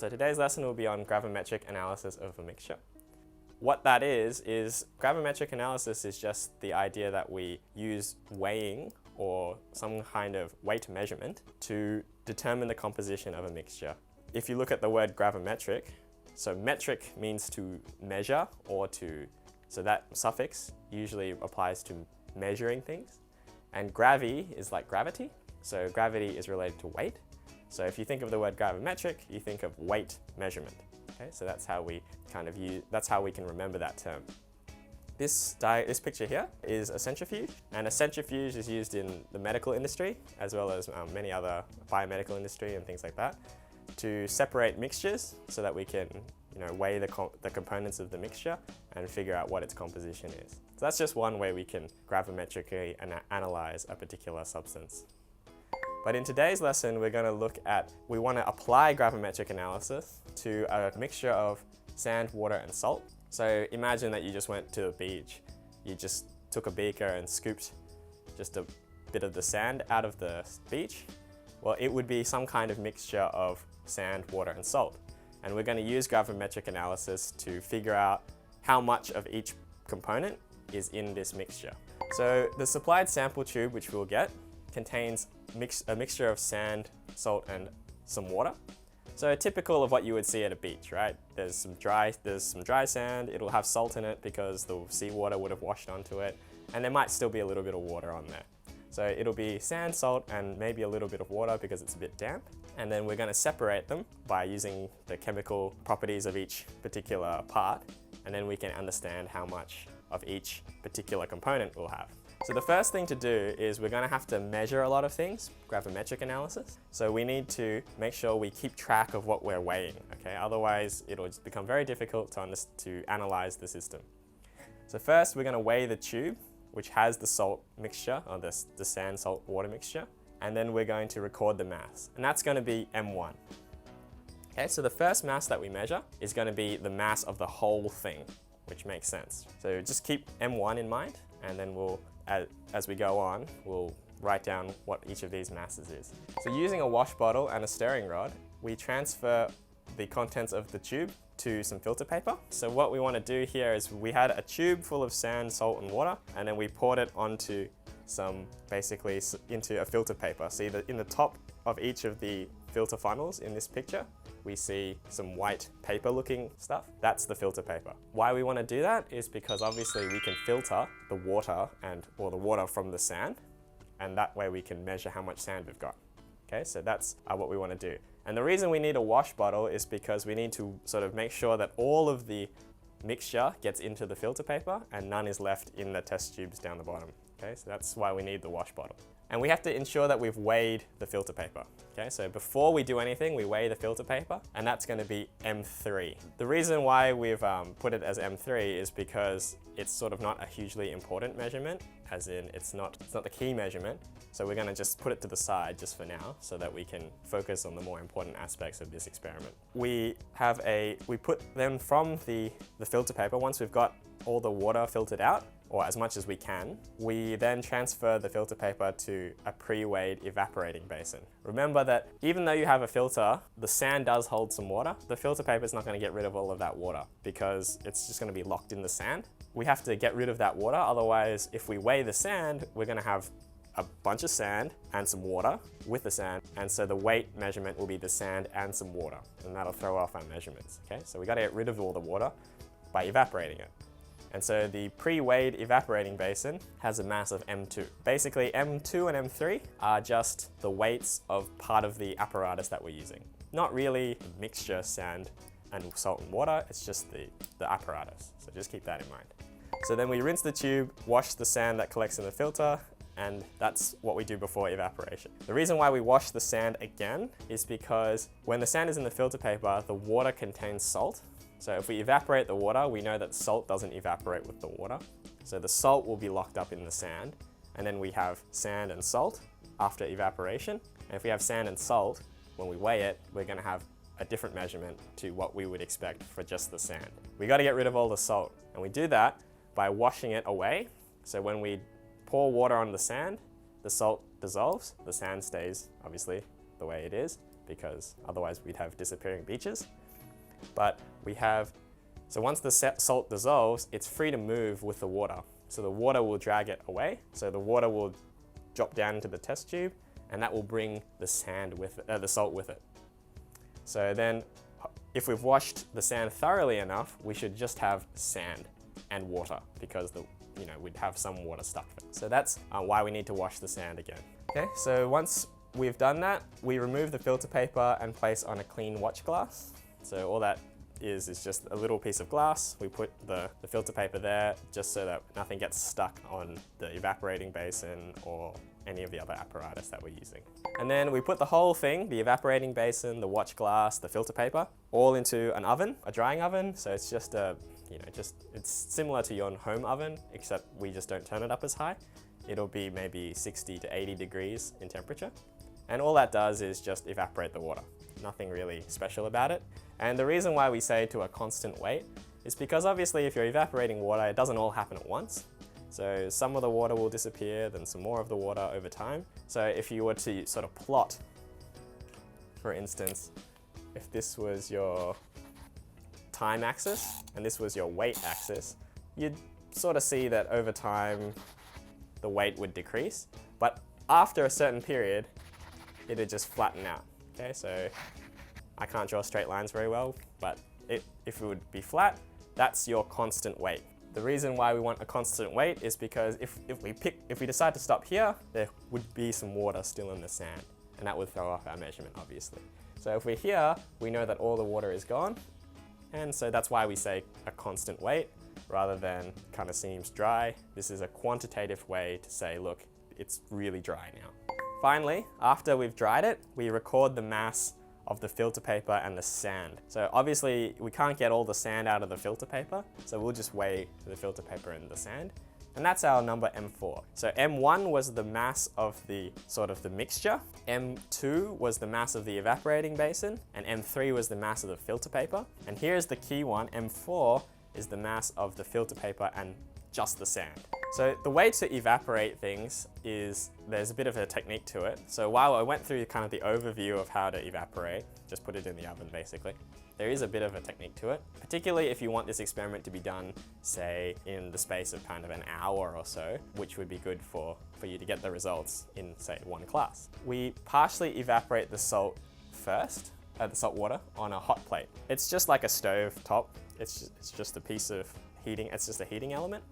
So today's lesson will be on gravimetric analysis of a mixture. What that is gravimetric analysis is just the idea that we use weighing or some kind of weight measurement to determine the composition of a mixture. If you look at the word gravimetric, so metric means to measure or to, so that suffix usually applies to measuring things. And gravi is like gravity, so gravity is related to weight. So if you think of the word gravimetric, you think of weight measurement. Okay, so that's how we can remember that term. This picture here is a centrifuge, and a centrifuge is used in the medical industry as well as many other biomedical industry and things like that to separate mixtures so that we can weigh the components of the mixture and figure out what its composition is. So that's just one way we can gravimetrically analyze a particular substance. But in today's lesson, we're going to look at, we want to apply gravimetric analysis to a mixture of sand, water, and salt. So imagine that you just went to the beach. You just took a beaker and scooped just a bit of the sand out of the beach. Well, it would be some kind of mixture of sand, water, and salt. And we're going to use gravimetric analysis to figure out how much of each component is in this mixture. So the supplied sample tube, which we'll get, contains a mixture of sand, salt, and some water. So typical of what you would see at a beach, right? There's some dry sand, it'll have salt in it because the seawater would have washed onto it, and there might still be a little bit of water on there. So it'll be sand, salt, and maybe a little bit of water because it's a bit damp. And then we're going to separate them by using the chemical properties of each particular part, and then we can understand how much of each particular component we'll have. So the first thing to do is we're going to have to measure a lot of things, gravimetric analysis. So we need to make sure we keep track of what we're weighing, okay? Otherwise, it'll just become very difficult to analyze the system. So first, we're going to weigh the tube, which has the salt mixture, or the sand, salt, water mixture. And then we're going to record the mass, and that's going to be M1. Okay, so the first mass that we measure is going to be the mass of the whole thing, which makes sense. So just keep M1 in mind, and then as we go on, we'll write down what each of these masses is. So using a wash bottle and a stirring rod, we transfer the contents of the tube to some filter paper. So what we want to do here is we had a tube full of sand, salt, and water, and then we poured it onto into a filter paper. See that in the top of each of the filter funnels in this picture, we see some white paper looking stuff. That's the filter paper. Why we want to do that is because obviously we can filter the water or the water from the sand, and that way we can measure how much sand we've got. Okay, so that's what we want to do. And the reason we need a wash bottle is because we need to sort of make sure that all of the mixture gets into the filter paper and none is left in the test tubes down the bottom. Okay, so that's why we need the wash bottle. And we have to ensure that we've weighed the filter paper. Okay, so before we do anything, we weigh the filter paper, and that's going to be M3. The reason why we've put it as M3 is because it's sort of not a hugely important measurement, as in it's not the key measurement. So we're going to just put it to the side just for now so that we can focus on the more important aspects of this experiment. We put them from the filter paper. Once we've got all the water filtered out, or as much as we can, we then transfer the filter paper to a pre-weighed evaporating basin. Remember that even though you have a filter, the sand does hold some water. The filter paper is not going to get rid of all of that water because it's just going to be locked in the sand. We have to get rid of that water, otherwise if we weigh the sand, we're going to have a bunch of sand and some water with the sand, and so the weight measurement will be the sand and some water, and that'll throw off our measurements. Okay, so we got to get rid of all the water by evaporating it. And so the pre-weighed evaporating basin has a mass of M2. Basically, M2 and M3 are just the weights of part of the apparatus that we're using. Not really a mixture, sand and salt and water, it's just the apparatus. So just keep that in mind. So then we rinse the tube, wash the sand that collects in the filter, and that's what we do before evaporation. The reason why we wash the sand again is because when the sand is in the filter paper, the water contains salt. So if we evaporate the water, we know that salt doesn't evaporate with the water. So the salt will be locked up in the sand, and then we have sand and salt after evaporation. And if we have sand and salt, when we weigh it, we're going to have a different measurement to what we would expect for just the sand. We got to get rid of all the salt, and we do that by washing it away. So when we pour water on the sand, the salt dissolves, the sand stays obviously the way it is, because otherwise we'd have disappearing beaches. But we have, so once the salt dissolves, it's free to move with the water. So the water will drag it away. So the water will drop down into the test tube, and that will bring the sand with it, the salt with it. So then, if we've washed the sand thoroughly enough, we should just have sand and water, because we'd have some water stuck there. So that's why we need to wash the sand again. Okay, so once we've done that, we remove the filter paper and place on a clean watch glass. So all that is just a little piece of glass. We put the filter paper there just so that nothing gets stuck on the evaporating basin or any of the other apparatus that we're using. And then we put the whole thing, the evaporating basin, the watch glass, the filter paper, all into an oven, a drying oven. So it's just it's similar to your home oven, except we just don't turn it up as high. It'll be maybe 60 to 80 degrees in temperature. And all that does is just evaporate the water. Nothing really special about it. And the reason why we say to a constant weight is because obviously if you're evaporating water, it doesn't all happen at once. So some of the water will disappear, then some more of the water over time. So if you were to sort of plot, for instance, if this was your time axis and this was your weight axis, you'd sort of see that over time the weight would decrease, but after a certain period it'd just flatten out. Okay, so I can't draw straight lines very well, but if it would be flat, that's your constant weight. The reason why we want a constant weight is because if we decide to stop here, there would be some water still in the sand, and that would throw off our measurement, obviously. So if we're here, we know that all the water is gone, and so that's why we say a constant weight rather than kind of seems dry. This is a quantitative way to say, look, it's really dry now. Finally, after we've dried it, we record the mass of the filter paper and the sand. So obviously we can't get all the sand out of the filter paper, so we'll just weigh the filter paper and the sand. And that's our number M4. So M1 was the mass of the mixture, M2 was the mass of the evaporating basin, and M3 was the mass of the filter paper. And here's the key one, M4 is the mass of the filter paper and just the sand. So the way to evaporate things is there's a bit of a technique to it. So while I went through kind of the overview of how to evaporate, just put it in the oven basically, there is a bit of a technique to it, particularly if you want this experiment to be done, say, in the space of kind of an hour or so, which would be good for you to get the results in, say, one class. We partially evaporate the salt first, the salt water, on a hot plate. It's just like a stove top. It's just a piece of heating, it's just a heating element.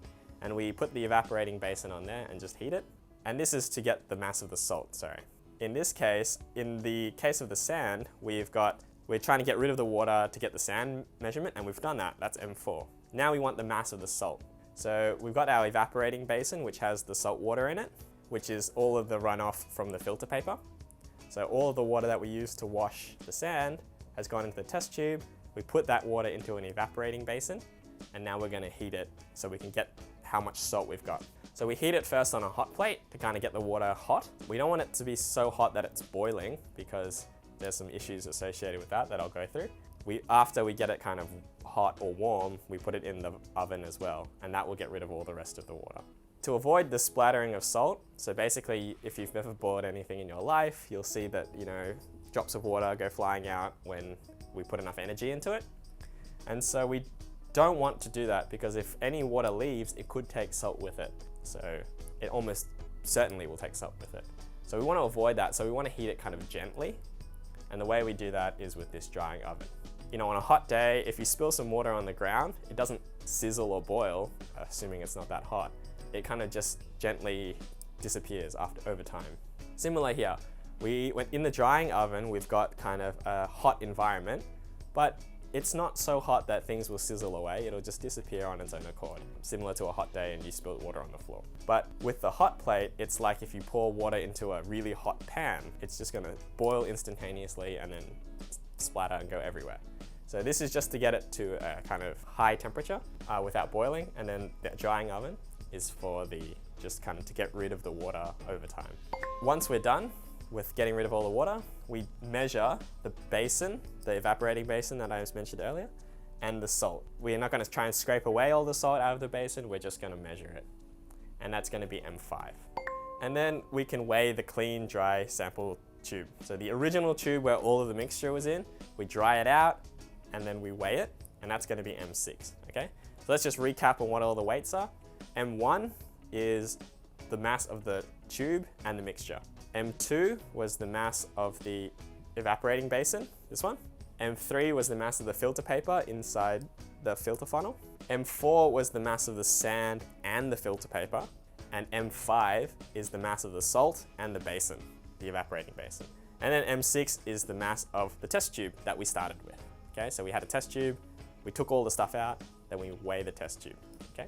And we put the evaporating basin on there and just heat it. And this is to get the mass of the salt, sorry. In this case, in the case of the sand, we're trying to get rid of the water to get the sand measurement, and we've done that, that's M4. Now we want the mass of the salt. So we've got our evaporating basin, which has the salt water in it, which is all of the runoff from the filter paper. So all of the water that we use to wash the sand has gone into the test tube. We put that water into an evaporating basin, and now we're gonna heat it so we can get how much salt we've got. So we heat it first on a hot plate to kind of get the water hot. We don't want it to be so hot that it's boiling, because there's some issues associated with that I'll go through. After we get it kind of hot or warm, we put it in the oven as well, and that will get rid of all the rest of the water. To avoid the splattering of salt, so basically if you've ever boiled anything in your life, you'll see that, drops of water go flying out when we put enough energy into it. And so we don't want to do that, because if any water leaves, it could take salt with it. So it almost certainly will take salt with it. So we want to avoid that, so we want to heat it kind of gently. And the way we do that is with this drying oven. On a hot day, if you spill some water on the ground, it doesn't sizzle or boil, assuming it's not that hot. It kind of just gently disappears over time. Similar here, in the drying oven, we've got kind of a hot environment, but it's not so hot that things will sizzle away. It'll just disappear on its own accord, similar to a hot day and you spill water on the floor. But with the hot plate, it's like if you pour water into a really hot pan, it's just gonna boil instantaneously and then splatter and go everywhere. So this is just to get it to a kind of high temperature without boiling, and then the drying oven is for just kind of to get rid of the water over time. Once we're done with getting rid of all the water, we measure the basin, the evaporating basin that I just mentioned earlier, and the salt. We're not going to try and scrape away all the salt out of the basin, we're just going to measure it. And that's going to be M5. And then we can weigh the clean, dry sample tube. So the original tube where all of the mixture was in, we dry it out and then we weigh it, and that's going to be M6, okay? So let's just recap on what all the weights are. M1 is the mass of the tube and the mixture. M2 was the mass of the evaporating basin, this one. M3 was the mass of the filter paper inside the filter funnel. M4 was the mass of the sand and the filter paper. And M5 is the mass of the salt and the basin, the evaporating basin. And then M6 is the mass of the test tube that we started with. Okay, so we had a test tube, we took all the stuff out, then we weigh the test tube. Okay.